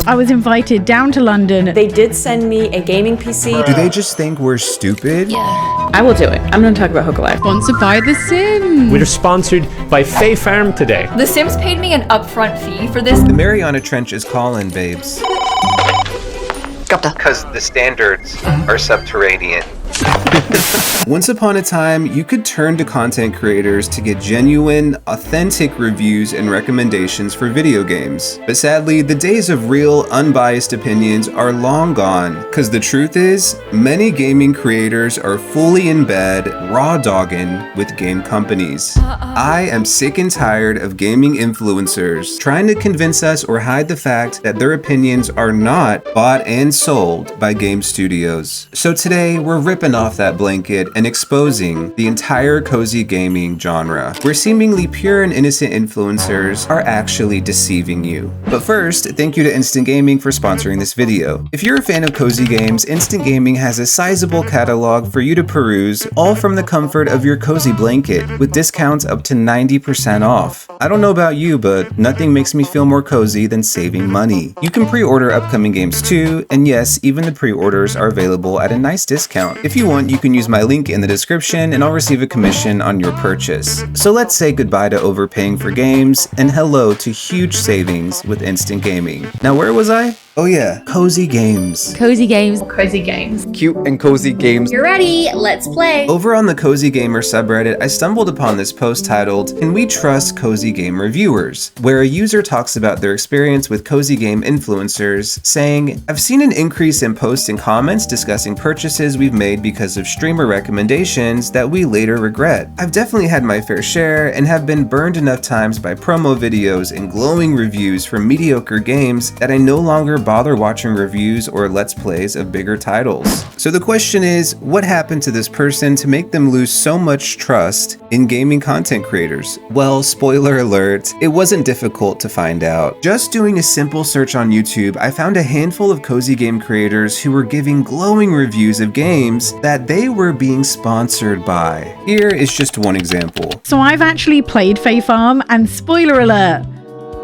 I was invited down to London. They did send me a gaming PC. Do they just think we're stupid? Yeah. I will do it. I'm gonna talk about Hook Alive. Sponsored by The Sims. We're sponsored by Fae Farm today. The Sims paid me an upfront fee for this. The Mariana Trench is calling, babes. Because the standards are subterranean. Once upon a time, you could turn to content creators to get genuine, authentic reviews and recommendations for video games. But sadly, the days of real, unbiased opinions are long gone, because the truth is, many gaming creators are fully in bed, raw dogging with game companies. I am sick and tired of gaming influencers trying to convince us or hide the fact that their opinions are not bought and sold by game studios. So today, we're ripping off that blanket and exposing the entire cozy gaming genre, where seemingly pure and innocent influencers are actually deceiving you. But first, thank you to Instant Gaming for sponsoring this video. If you're a fan of cozy games, Instant Gaming has a sizable catalog for you to peruse, all from the comfort of your cozy blanket, with discounts up to 90% off. I don't know about you, but nothing makes me feel more cozy than saving money. You can pre-order upcoming games too, and yes, even the pre-orders are available at a nice discount. If you want, you can use my link in the description and I'll receive a commission on your purchase. So let's say goodbye to overpaying for games and hello to huge savings with Instant Gaming. Now where was I? Oh yeah, cozy games. Cozy games. Cozy games. Cute and cozy games. You're ready, let's play. Over on the Cozy Gamer subreddit, I stumbled upon this post titled, "Can we trust cozy game reviewers?" where a user talks about their experience with cozy game influencers, saying, "I've seen an increase in posts and comments discussing purchases we've made because of streamer recommendations that we later regret. I've definitely had my fair share and have been burned enough times by promo videos and glowing reviews for mediocre games that I no longer bother watching reviews or let's plays of bigger titles." So the question is, what happened to this person to make them lose so much trust in gaming content creators? Well, spoiler alert, it wasn't difficult to find out. Just doing a simple search on YouTube, I found a handful of cozy game creators who were giving glowing reviews of games that they were being sponsored by. Here is just one example. So I've actually played Fae Farm, and spoiler alert,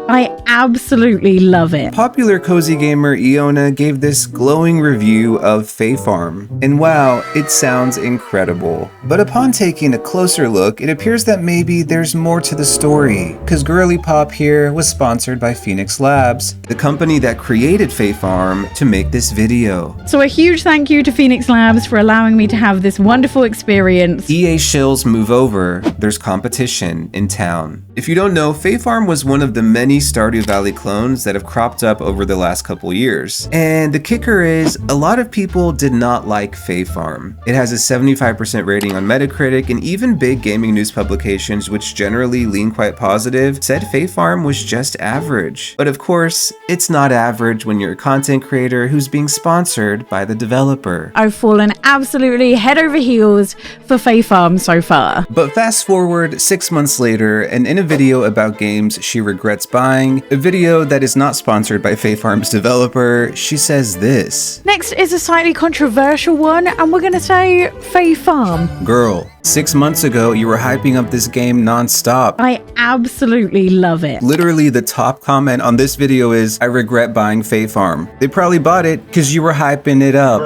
I absolutely love it. Popular cozy gamer Iona gave this glowing review of Fae Farm, and wow, it sounds incredible. But upon taking a closer look, it appears that maybe there's more to the story, cause Girly Pop here was sponsored by Phoenix Labs, the company that created Fae Farm, to make this video. So a huge thank you to Phoenix Labs for allowing me to have this wonderful experience. EA shills move over, there's competition in town. If you don't know, Fae Farm was one of the many Stardew Valley clones that have cropped up over the last couple years. And the kicker is, a lot of people did not like Fae Farm. It has a 75% rating on Metacritic, and even big gaming news publications, which generally lean quite positive, said Fae Farm was just average. But of course, it's not average when you're a content creator who's being sponsored by the developer. I've fallen absolutely head over heels for Fae Farm so far. But fast forward 6 months later, and in a video about games she regrets buying, a video that is not sponsored by Fae Farm's developer, she says this. Next is a slightly controversial one, and we're gonna say Fae Farm. Girl, 6 months ago you were hyping up this game non-stop. I absolutely love it. Literally the top comment on this video is, "I regret buying Fae Farm." They probably bought it because you were hyping it up.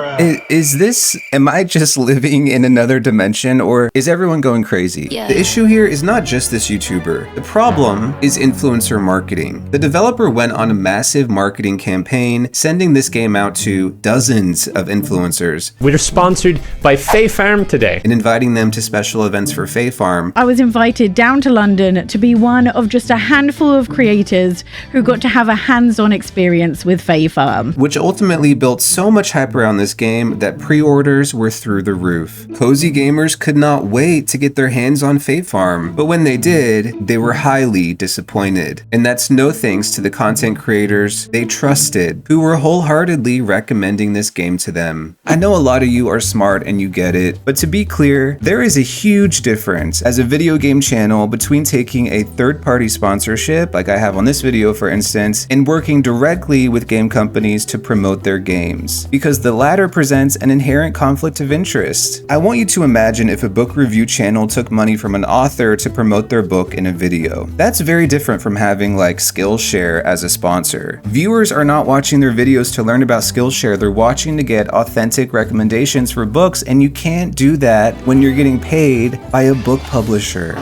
Am I just living in another dimension, or is everyone going crazy? Yeah. The issue here is not just this YouTuber. The problem is influencer marketing. The developer went on a massive marketing campaign, sending this game out to dozens of influencers. We're sponsored by Fae Farm today. And inviting them to special events for Fae Farm. I was invited down to London to be one of just a handful of creators who got to have a hands-on experience with Fae Farm, which ultimately built so much hype around this game that pre-orders were through the roof. Cozy gamers could not wait to get their hands on Fae Farm, but when they did, they were highly disappointed. And that's no thanks to the content creators they trusted, who were wholeheartedly recommending this game to them. I know a lot of you are smart and you get it, but to be clear, there is is a huge difference as a video game channel between taking a third-party sponsorship, like I have on this video for instance, and working directly with game companies to promote their games, because the latter presents an inherent conflict of interest. I want you to imagine if a book review channel took money from an author to promote their book in a video. That's very different from having like Skillshare as a sponsor. Viewers are not watching their videos to learn about Skillshare, they're watching to get authentic recommendations for books, and you can't do that when you're getting paid by a book publisher.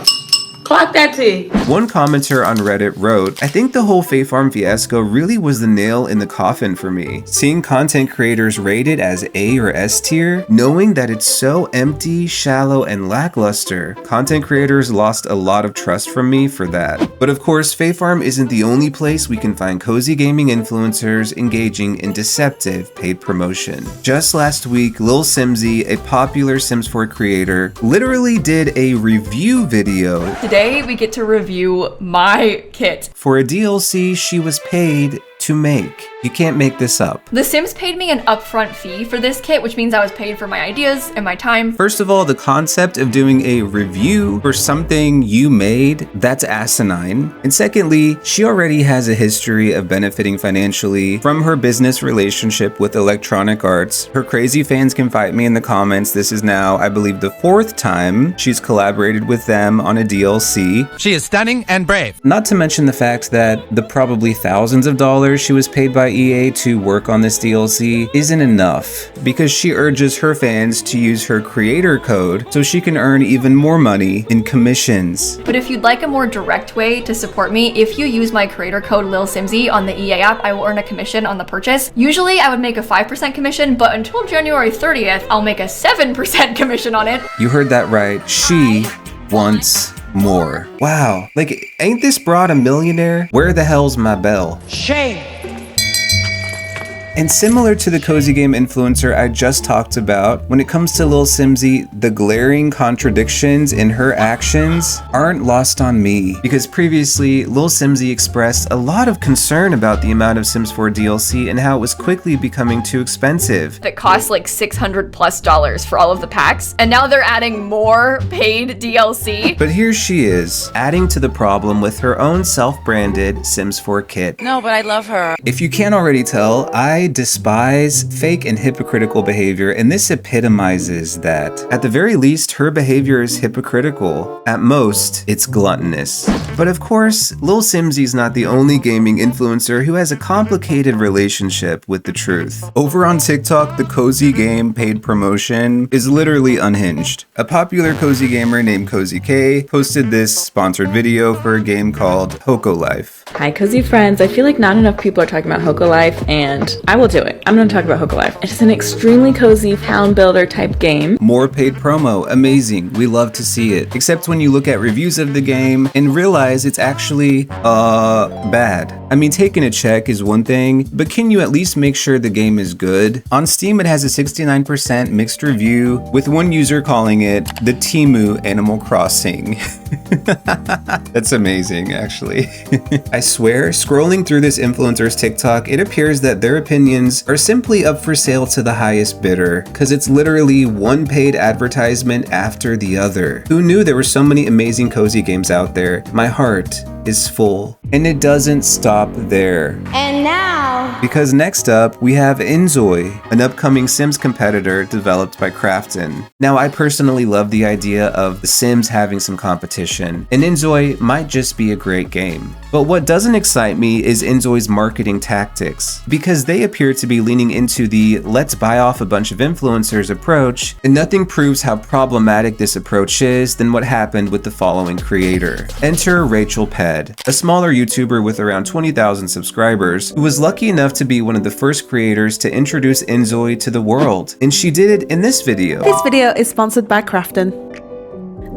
Clock that T. One commenter on Reddit wrote, "I think the whole Fae Farm fiasco really was the nail in the coffin for me. Seeing content creators rated as A or S tier, knowing that it's so empty, shallow, and lackluster, content creators lost a lot of trust from me for that." But of course, Fae Farm isn't the only place we can find cozy gaming influencers engaging in deceptive paid promotion. Just last week, Lil Simsy, a popular Sims 4 creator, literally did a review video. Today we get to review my kit. For a DLC she was paid to make. You can't make this up. The Sims paid me an upfront fee for this kit, which means I was paid for my ideas and my time. First of all, the concept of doing a review for something you made, that's asinine. And secondly, she already has a history of benefiting financially from her business relationship with Electronic Arts. Her crazy fans can fight me in the comments. This is now, I believe, the 4th time she's collaborated with them on a DLC. She is stunning and brave. Not to mention the fact that the probably thousands of dollars she was paid by EA to work on this DLC isn't enough, because she urges her fans to use her creator code so she can earn even more money in commissions. But if you'd like a more direct way to support me, if you use my creator code LilSimsy on the EA app, I will earn a commission on the purchase. Usually I would make a 5% commission, but until January 30th, I'll make a 7% commission on it. You heard that right. She wants more. Wow, like, ain't this broad a millionaire? Where the hell's my bell? Shame. And similar to the cozy game influencer I just talked about, when it comes to Lil Simsy, the glaring contradictions in her actions aren't lost on me. Because previously, Lil Simsy expressed a lot of concern about the amount of Sims 4 DLC and how it was quickly becoming too expensive. It costs like $600+ for all of the packs, and now they're adding more paid DLC. But here she is, adding to the problem with her own self-branded Sims 4 kit. No, but I love her. If you can't already tell, I despise fake and hypocritical behavior, and this epitomizes that. At the very least, her behavior is hypocritical. At most, it's gluttonous. But of course, Lil Simsy's not the only gaming influencer who has a complicated relationship with the truth. Over on TikTok, the cozy game paid promotion is literally unhinged. A popular cozy gamer named Cozy K posted this sponsored video for a game called Hoko Life. Hi, cozy friends. I feel like not enough people are talking about Hoko Life, and I will do it. I'm going to talk about Hoko Life. It is an extremely cozy town builder type game. More paid promo. Amazing. We love to see it. Except when you look at reviews of the game and realize it's actually, bad. I mean, taking a check is one thing, but can you at least make sure the game is good? On Steam, it has a 69% mixed review, with one user calling it the Temu Animal Crossing. That's amazing, actually. I swear, scrolling through this influencer's TikTok, it appears that their opinions are simply up for sale to the highest bidder, because it's literally one paid advertisement after the other. Who knew there were so many amazing cozy games out there? My heart is full. And it doesn't stop there. And now, because next up, we have Inzoi, an upcoming Sims competitor developed by Krafton. Now, I personally love the idea of the Sims having some competition, and Inzoi might just be a great game. But what doesn't excite me is Inzoi's marketing tactics, because they appear to be leaning into the let's buy off a bunch of influencers approach, and nothing proves how problematic this approach is than what happened with the following creator. Enter Rachel Ped, a smaller YouTuber with around 20,000 subscribers, who was lucky enough to be one of the first creators to introduce Inzoi to the world, and she did it in this video. This video is sponsored by Krafton.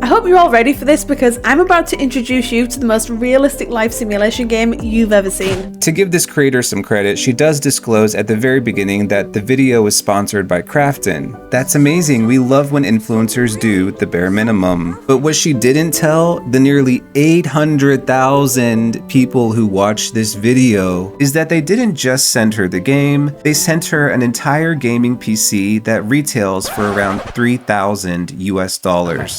I hope you're all ready for this because I'm about to introduce you to the most realistic life simulation game you've ever seen. To give this creator some credit, she does disclose at the very beginning that the video is sponsored by Crafton. That's amazing. We love when influencers do the bare minimum. But what she didn't tell the nearly 800,000 people who watched this video is that they didn't just send her the game, they sent her an entire gaming PC that retails for around $3,000 US.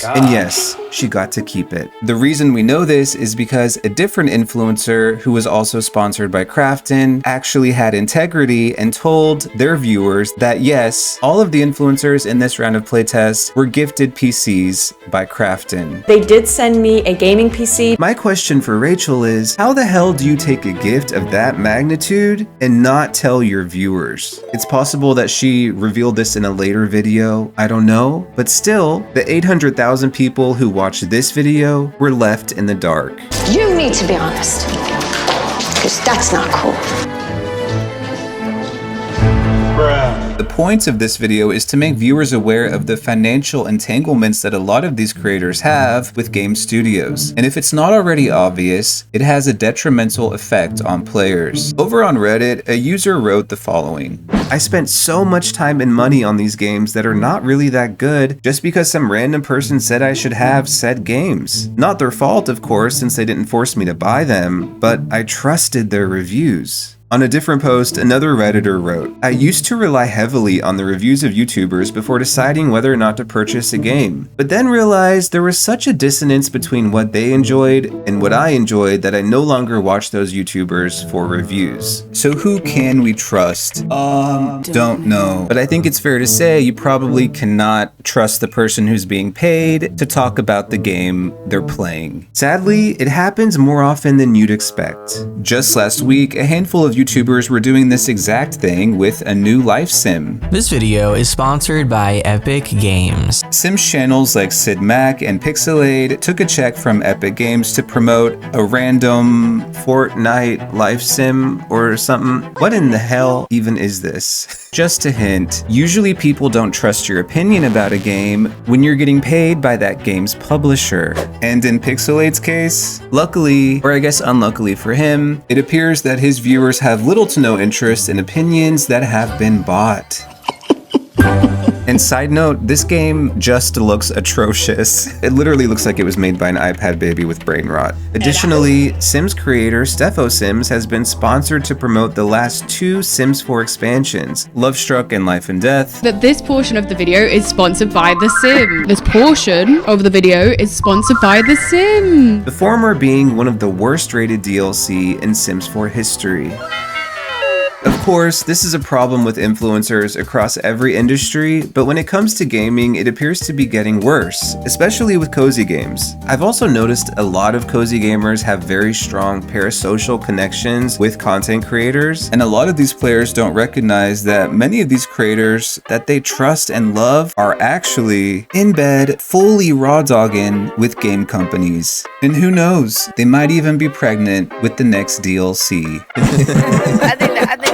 And yes, she got to keep it. The reason we know this is because a different influencer who was also sponsored by Crafton actually had integrity and told their viewers that yes, all of the influencers in this round of playtests were gifted PCs by Crafton. They did send me a gaming PC. My question for Rachel is, how the hell do you take a gift of that magnitude and not tell your viewers? It's possible that she revealed this in a later video, I don't know, but still, the 800,000 people who watched this video were left in the dark. You need to be honest, because that's not cool. The point of this video is to make viewers aware of the financial entanglements that a lot of these creators have with game studios. And if it's not already obvious, it has a detrimental effect on players. Over on Reddit, a user wrote the following: I spent so much time and money on these games that are not really that good just because some random person said I should have said games. Not their fault, of course, since they didn't force me to buy them, but I trusted their reviews. On a different post, another Redditor wrote, I used to rely heavily on the reviews of YouTubers before deciding whether or not to purchase a game, but then realized there was such a dissonance between what they enjoyed and what I enjoyed that I no longer watch those YouTubers for reviews. So who can we trust? Don't know. But I think it's fair to say you probably cannot trust the person who's being paid to talk about the game they're playing. Sadly, it happens more often than you'd expect. Just last week, a handful of YouTubers were doing this exact thing with a new life sim. This video is sponsored by Epic Games. Sims channels like Sid Mac and Pixelade took a check from Epic Games to promote a random Fortnite life sim or something. What in the hell even is this? Just a hint, usually people don't trust your opinion about a game when you're getting paid by that game's publisher. And in Pixelade's case, luckily, or I guess unluckily for him, it appears that his viewers have little to no interest in opinions that have been bought. And side note, this game just looks atrocious. It literally looks like it was made by an iPad baby with brain rot. Additionally, Sims creator Stefo Sims has been sponsored to promote the last 2 Sims 4 expansions, Lovestruck and Life and Death. That this portion of the video is sponsored by The Sim. This portion of the video is sponsored by The Sim. The former being one of the worst rated DLC in Sims 4 history. Of course, this is a problem with influencers across every industry, but when it comes to gaming, it appears to be getting worse, especially with cozy games. I've also noticed a lot of cozy gamers have very strong parasocial connections with content creators, and a lot of these players don't recognize that many of these creators that they trust and love are actually in bed, fully raw dogging with game companies. And who knows, they might even be pregnant with the next DLC. I think